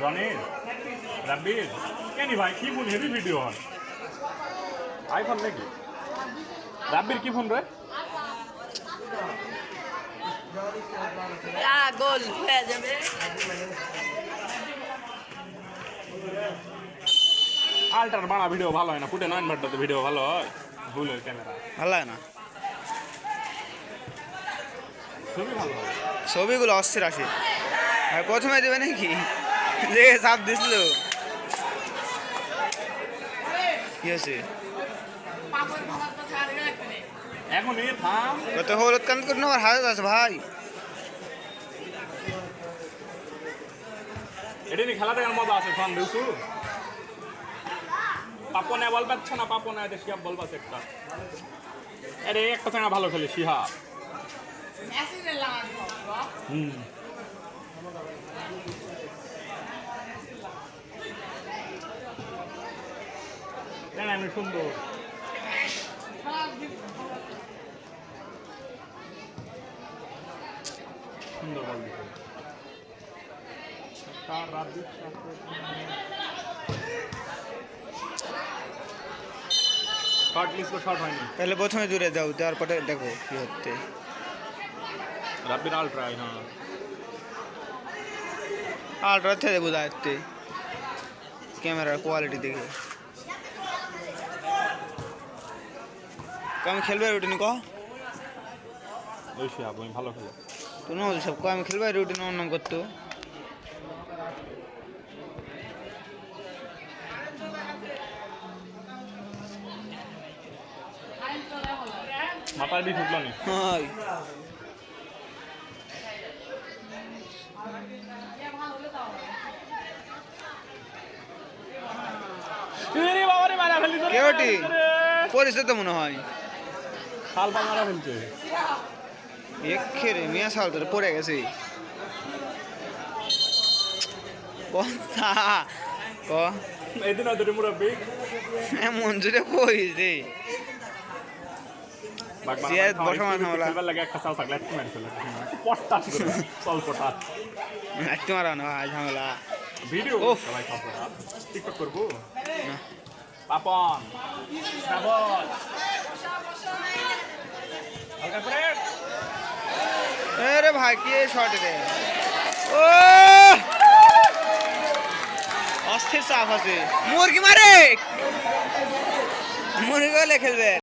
রনির রাব্বির কেন ভাই কি ফোন হেভি ভিডিও হয় আইফোন নাকি রাব্বির কি ফোন রে গোল হয়ে যাবে আল্ট্রার বানা ভিডিও ভালো হয় না ফুটে 9 মিনিটতে ভিডিও ভালো হয় ভুল হয় ক্যামেরা ভালো হয় না ছবি ভালো হয় ছবিগুলো অস্থির আসে আর প্রথমে দেবে নাকি যে চাপ দিছিল কি হয়েছে এখন এই থাম কত হলুদ কান করে নেওয়ার হাজার আছে ভাই এটা নিয়ে খেলা দেখার মজা আছে ফোন দিছু পাপনে বল পাচ্ছে না পাপনে দেশিয়া বল পাচ্ছে একটা আরে একটা সঙ্গে ভালো খেলে শিহা আমি সুন্দর সুন্দর বল দিচ্ছে তার রাত দিচ্ছে শর্ট লিস্ট তো শর্ট হয়নি তাহলে প্রথমে দূরে যাও তারপরে দেখো কি হচ্ছে রাব্বির আল্ট্রা হ্যাঁ আল্ট্রা থেকে বোঝা যাচ্ছে ক্যামেরার কোয়ালিটি দেখে আমি খেলবে রুটিন কহ ওই শিয়া আমি ভালো খেলে তুমি সব আমি খেলবে রুটিন অন্য করতো মাথায় দিয়ে ঢুকলো নি হাই কেউটি পরিস্থিতি মনে হয় শাল পা মারা ফেলছে এক্ষেরে মেয়া শাল তোর পড়ে গেছে এদিন হয়তো মুরব্বী এমন জুড়ে কইছে লাগে একটা চাল থাকলে একটু মেরে ফেলে পটাশ করে চল পটাশ একটু মারা না ভাই ঝামেলা ভিডিও সবাই টিকটক করবো পাপন আরে ভাই কি শর্ট রে ও অস্থির চাপ আছে মুরগি মারে মুরগি গলে খেলবে